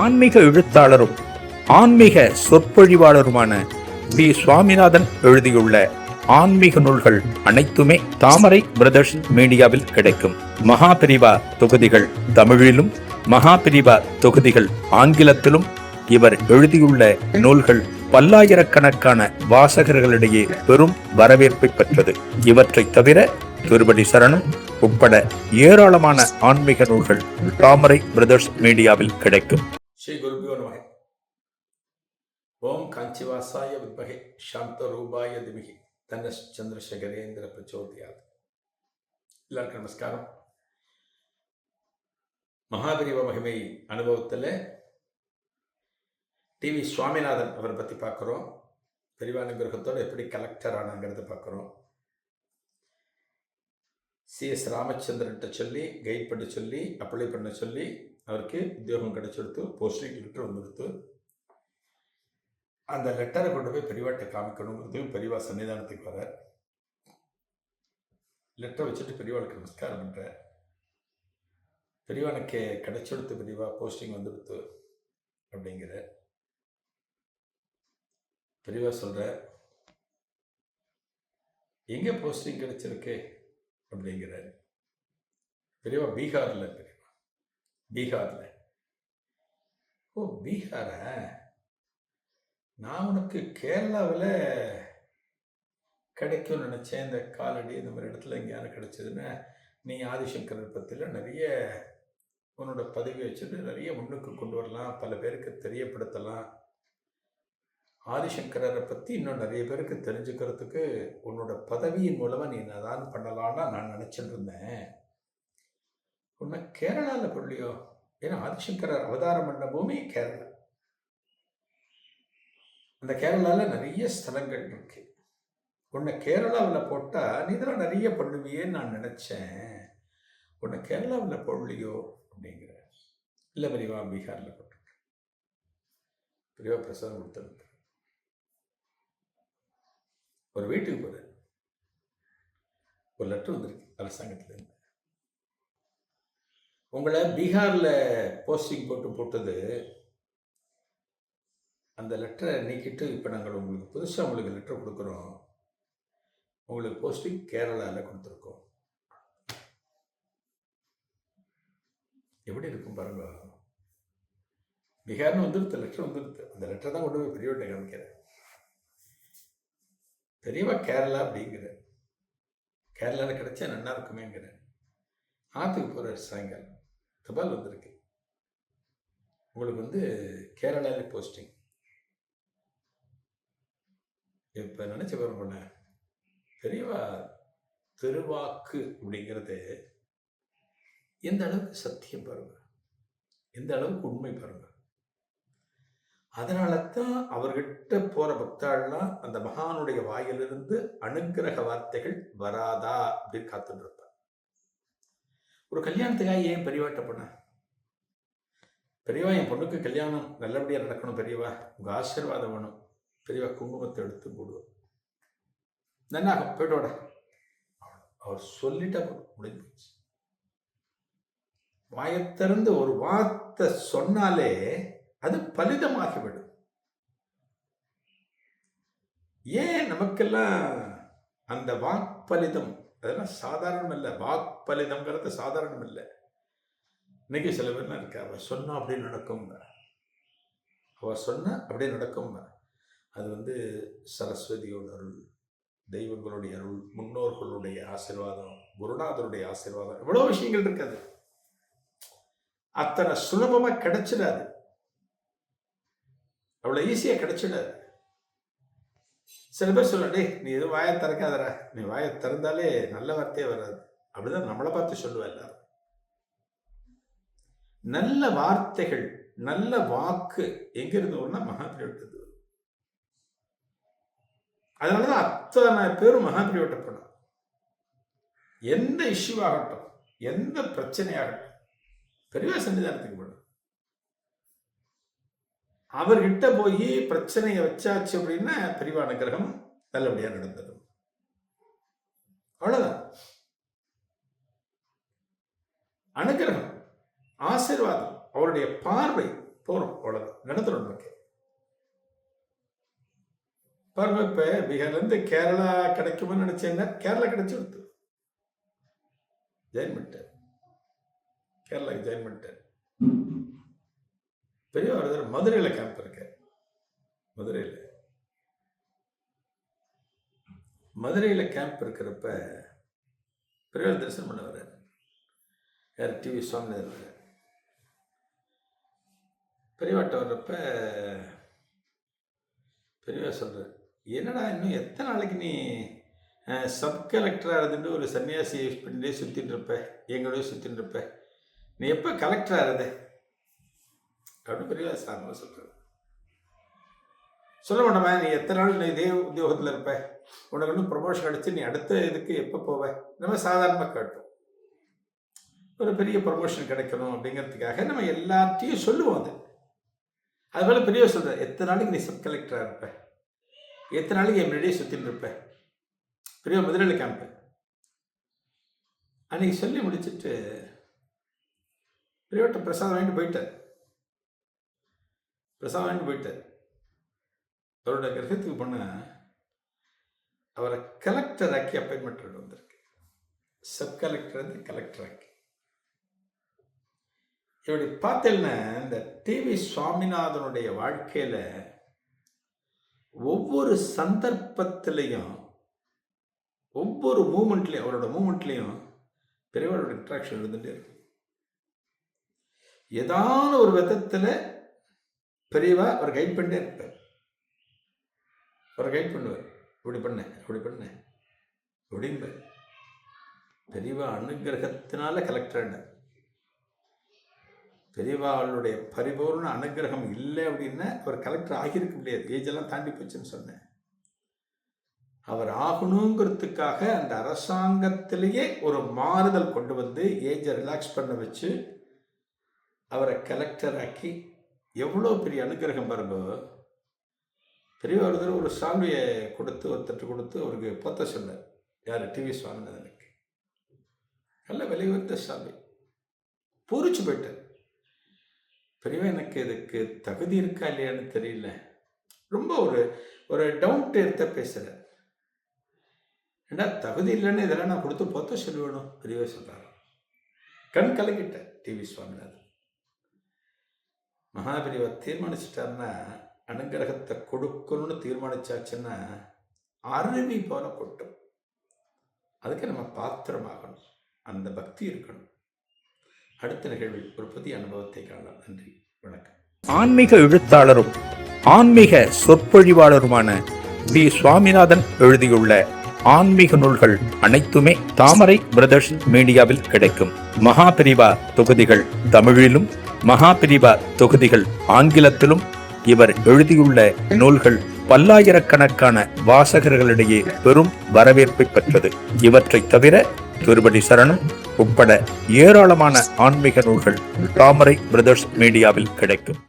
ஆன்மீக எழுத்தாளரும் ஆன்மீக சொற்பொழிவாளருமான பி. சுவாமிநாதன் எழுதியுள்ள ஆன்மீக நூல்கள் அனைத்துமே தாமரை பிரதர்ஸ் மீடியாவில் கிடைக்கும். மகாபிரிவா தொகுதிகள் தமிழிலும், மகாபிரிவா தொகுதிகள் ஆங்கிலத்திலும் இவர் எழுதியுள்ள நூல்கள் பல்லாயிரக்கணக்கான வாசகர்களிடையே பெரும் வரவேற்பை பெற்றது. இவற்றை தவிர திருப்படி சரணம் உட்பட ஏராளமான ஆன்மீக நூல்கள் தாமரை பிரதர்ஸ் மீடியாவில் கிடைக்கும். ஸ்ரீ குருபியோ நமः. ஓம் காஞ்சிவாசாய வித்மஹே சாந்த ரூபாய திமஹி தன்ன சந்திரசேகரேந்திர பிரச்சோதயாத். எல்லாருக்கும் நமஸ்காரம். மகாபிரிவ மகிமை அனுபவத்தில் டிவி சுவாமிநாதன் அவரை பற்றி பார்க்குறோம். பெரிவானுகிரகத்தோடு எப்படி கலெக்டர் ஆனாங்கிறத பார்க்குறோம். CS ராமச்சந்திரன்ட்ட சொல்லி கைட் பண்ண சொல்லி அப்ளை பண்ண சொல்லி அவருக்கு உத்தியோகம் கிடைச்செடுத்து போஸ்டிங் லெட்டர் வந்துடுத்து. அந்த லெட்டரை கொண்டு போய் பெரியவாட்ட காமிக்கணுங்கிறது பெரியவா சன்னிதானத்துக்கு வர லெட்டரை வச்சுட்டு பெரியவாளுக்கு நமஸ்காரம் பண்ற. பெரியவானுக்கு கிடைச்செடுத்து பெரியவா போஸ்டிங் வந்துடுத்து அப்படிங்கிற பெரியவா சொல்ற, எங்க போஸ்டிங் கிடைச்சிருக்கு அப்படிங்கிற. பெரியவா பீகார்ல. பெரியவா பீகார்ல. ஓ பீகாரா, நான் உனக்கு கேரளாவில் கிடைக்கும்னு நினச்சேன். இந்த காலடி இந்த மாதிரி இடத்துல எங்கேயான கிடைச்சதுன்னா நீ ஆதிசங்கரர் பற்றியில் நிறைய உன்னோட பதவி வச்சுட்டு நிறைய முன்னுக்கு கொண்டு வரலாம், பல பேருக்கு தெரியப்படுத்தலாம். ஆதிசங்கரரை பற்றி இன்னும் நிறைய பேருக்கு தெரிஞ்சுக்கிறதுக்கு உன்னோட பதவியின் மூலமாக நீ அதான் பண்ணலான்னா நான் நினச்சிட்டு இருந்தேன். உன்னை கேரளாவில் பொருளியோ? ஏன்னா ஆதிசங்கரர் அவதாரம் பண்ண பூமி கேரளா. அந்த கேரளாவில் நிறைய ஸ்தலங்கள் இருக்கு. உன்னை கேரளாவில் போட்டால் நீ இதெல்லாம் நிறைய பண்ணுவியேன்னு நான் நினச்சேன். உன்னை கேரளாவில் போடலையோ அப்படிங்கிற. இல்லை பெரியவா பீகாரில் போட்டிருக்கேன். பெரியவா பிரசாதம் கொடுத்துருக்கு. ஒரு வீட்டுக்கு போகிறேன், ஒரு லெட்டர் வந்திருக்கு அரசாங்கத்திலேருந்து. உங்களை பீகாரில் போஸ்டிங் போட்டது அந்த லெட்டரை நீக்கிட்டு இப்போ நாங்கள் உங்களுக்கு புதுசாக உங்களுக்கு லெட்டர் கொடுக்குறோம். உங்களுக்கு போஸ்டிங் கேரளாவில் கொடுத்துருக்கோம். எப்படி இருக்கும் பாருங்க. பீகார்னு வந்துடுது, லெட்டர் வந்துடுது. அந்த லெட்டரை தான் கொண்டு போய் பெரியவர்கிட்ட காமிக்கிறேன். பெரியவா கேரளா அப்படிங்கிற. கேரளாவில் கிடைச்சா நல்லா இருக்குமேங்கிற. ஆற்றுக்கு போகிற சாயங்காலம் தபால் வந்திருக்கு, உங்களுக்கு கேரளாவில் போஸ்டிங். இப்போ நினச்ச பாருங்க, பெரியவா திருவாக்கு அப்படிங்கிறது எந்த அளவுக்கு சத்தியம் பாருங்க, எந்த அளவுக்கு உண்மை பாருங்க. அதனால தான் அவர்கிட்ட போற பக்தாள்லாம் அந்த மகானுடைய வாயிலிருந்து அனுக்கிரக வார்த்தைகள் வராதா அப்படின்னு காத்துட்டு இருப்பார். ஒரு கல்யாணத்துக்காக ஏன் பெரியவாட்ட போன? பெரியவா என் பொண்ணுக்கு கல்யாணம் நல்லபடியா நடக்கணும், பெரியவா உங்க ஆசீர்வாதம் வேணும். பெரியவா குங்குமத்தை எடுத்து போடுவார். நன்னாகும், போயிட்டு வாடா. அவர் சொல்லிட்டா முடிஞ்சு போச்சு. வாயத்திறந்து ஒரு வார்த்தை சொன்னாலே அது பலிதமாகிவிடும். ஏன் நமக்கெல்லாம் அந்த வாக்பலிதம் அதெல்லாம் சாதாரணம் இல்லை. வாக்பலிதம்ங்கிறது சாதாரணம் இல்லை. இன்னைக்கு சில பேர்லாம் இருக்கு, அவ சொன்னா அப்படியே நடக்குங்க, அவ சொன்ன அப்படியே நடக்குங்க. அது சரஸ்வதியோட அருள், தெய்வங்களுடைய அருள், முன்னோர்களுடைய ஆசீர்வாதம், குருநாதருடைய ஆசீர்வாதம், எவ்வளவு விஷயங்கள் இருக்காது. அத்தனை சுலபமா கிடைச்சிடாது, அவ்வளவு ஈஸியா கிடைச்சிடாது. சில பேர் சொல்லி நீ எதுவும் வாயை திறக்காதரா, நீ வாயை திறந்தாலே நல்ல வார்த்தையே வராது அப்படிதான் நம்மளை பார்த்து சொல்லுவா எல்லாரும். நல்ல வார்த்தைகள், நல்ல வாக்கு எங்க இருந்து வரும்னா மகாபிரிவட்டது. அதனாலதான் அத்தனை பேரும் மகாபிரிவட்ட போனார். எந்த இஷ்யூ ஆகட்டும், எந்த பிரச்சனையாகட்டும், பெரியவா சன்னிதானத்துக்கு போனார். அவர்கிட்ட போய் பிரச்சனையை வச்சாச்சு அப்படின்னா பெரியவா அனுகிரகம் நல்லபடியா நடந்தது. அவ்வளவுதான். அனுகிரகம், ஆசீர்வாதம், அவருடைய பார்வை போகிறோம், அவ்வளோதான் நடத்துகிறோம். நமக்கு பாருங்க, இப்போ பீகார்லேருந்து கேரளா கிடைக்கும்னு நினச்சேன்னா கேரளா கிடைச்சி கொடுத்து ஜாயின் பண்ணிட்டேன். கேரளாவுக்கு ஜாயின் பண்ணிட்டேன். பெரிய ஒரு மதுரையில் கேம்ப் இருக்கு. மதுரையில் கேம்ப் இருக்கிறப்ப பெரியவர் தரிசனம் பண்ண வர்றார். யார்? டிவி சுவாமிநாதன் வர்றார். பெரியவாட்ட வர்றப்ப பெரியவர் சொல்கிறார், என்னடா இன்னும் எத்தனை நாளைக்கு நீ சப் கலெக்டராக இருந்துட்டு ஒரு சன்னியாசி பண்ணிட்டே சுற்றிட்டு இருப்ப, எங்களோட சுற்றிட்டு இருப்ப, நீ எப்போ கலெக்டராக இருது அப்படின்னு பெரியவர் சார்பாக சொல்கிறார். சொல்ல மாட்டோமா, நீ எத்தனை நாள் நீ இதே உத்தியோகத்தில் இருப்ப, உனக்கு இன்னும் ப்ரொமோஷன் அடித்து நீ அடுத்த இதுக்கு எப்போ போவ, நம்ம சாதாரணமாக கேட்டோம். ஒரு பெரிய ப்ரொமோஷன் கிடைக்கணும் அப்படிங்கிறதுக்காக நம்ம எல்லாத்தையும் சொல்லுவோம். அதுபோல் பெரியவர் சொல்கிறார், எத்தனை நாளைக்கு நீ சப் கலெக்டராக இருப்ப, எத்தனை நாளைக்கு என் முன்னாடியே சுற்றின்னு இருப்ப. பெரிய மதுரையில் கேம்ப்பு அன்னைக்கு சொல்லி முடிச்சுட்டு பெரியவர்கிட்ட பிரசாதம் வாங்கிட்டு போயிட்டார். அவரோட கிரகத்துக்கு போனால் அவரை கலெக்டர் ஆக்கி அப்பாயின்மெண்ட் வந்திருக்கு. சப் கலெக்டர் வந்து கலெக்டர் ஆக்கி. இப்படி பார்த்தேன்னா இந்த டிவி சுவாமிநாதனுடைய வாழ்க்கையில் ஒவ்வொரு சந்தர்ப்பத்திலையும் ஒவ்வொரு மூமெண்ட்லையும் அவரோட மூமெண்ட்லையும் பெரியவரோட இன்ட்ராக்ஷன் இருந்துகிட்டே இருக்கும். ஏதான ஒரு விதத்தில் பெரியவா அவர் கைட் பண்ணிட்டே இருப்பார். அவர் கைட் பண்ணுவார், இப்படி பண்ண அப்படின்பார். பெரியவா அனுகிரகத்தினால கலெக்டர். பெரியவாளுடைய பரிபூர்ண அனுகிரகம் இல்லை அப்படின்னா அவர் கலெக்டர் ஆகியிருக்க முடியாது. ஏஜெல்லாம் தாண்டி போச்சுன்னு சொன்னேன். அவர் ஆகணுங்கிறதுக்காக அந்த அரசாங்கத்திலேயே ஒரு மாறுதல் கொண்டு வந்து ஏஜை ரிலாக்ஸ் பண்ண வச்சு அவரை கலெக்டர் ஆக்கி எவ்வளோ பெரிய அனுகிரகம் பாருங்க. பெரிய ஒரு சாமியை கொடுத்து ஒரு தட்டு கொடுத்து அவருக்கு பொத்த சொன்னார். யார்? டிவி சுவாமிநாதனுக்கு. நல்ல விலை உயர்ந்த சாமி. பூரிச்சு போயிட்டார். பெரியவா எனக்கு இதுக்கு தகுதி இருக்கா இல்லையான்னு தெரியல, ரொம்ப ஒரு டவுன் எடுத்த பேசுகிறார். ஏன்னா தகுதி இல்லைன்னு இதெல்லாம் நான் கொடுத்து பொத்த சொல்லுவேணும். பெரியவா சொல்கிறார். கண் கலங்கிட்டார் டிவி சுவாமிநாதன். மகாபெரிவா தீர்மானிச்சிட்டாருன்னா அனுகிரகத்தை கொடுக்கணும்னு தீர்மானிச்சாச்சுன்னா அருவி போல கொட்டும். அதுக்கு நம்ம பாத்திரமாகணும், அந்த பக்தி இருக்கணும். அடுத்த நிகழ்வில் ஒரு புதிய அனுபவத்தை காணலாம். நன்றி, வணக்கம். ஆன்மீக எழுத்தாளரும் ஆன்மீக சொற்பொழிவாளருமான பி சுவாமிநாதன் எழுதியுள்ள ஆன்மீக நூல்கள் அனைத்துமே தாமரை பிரதர்ஸ் மீடியாவில் கிடைக்கும். மகாபெரிவா தொகுதிகள் தமிழிலும், மகாபெரிவா தொகுதிகள் ஆங்கிலத்திலும் இவர் எழுதியுள்ள நூல்கள் பல்லாயிரக்கணக்கான வாசகர்களிடையே பெரும் வரவேற்பை பெற்றது. இவற்றை தவிர திருப்படி சரணம் உட்பட ஏராளமான ஆன்மீக நூல்கள் தாமரை பிரதர்ஸ் மீடியாவில் கிடைக்கும்.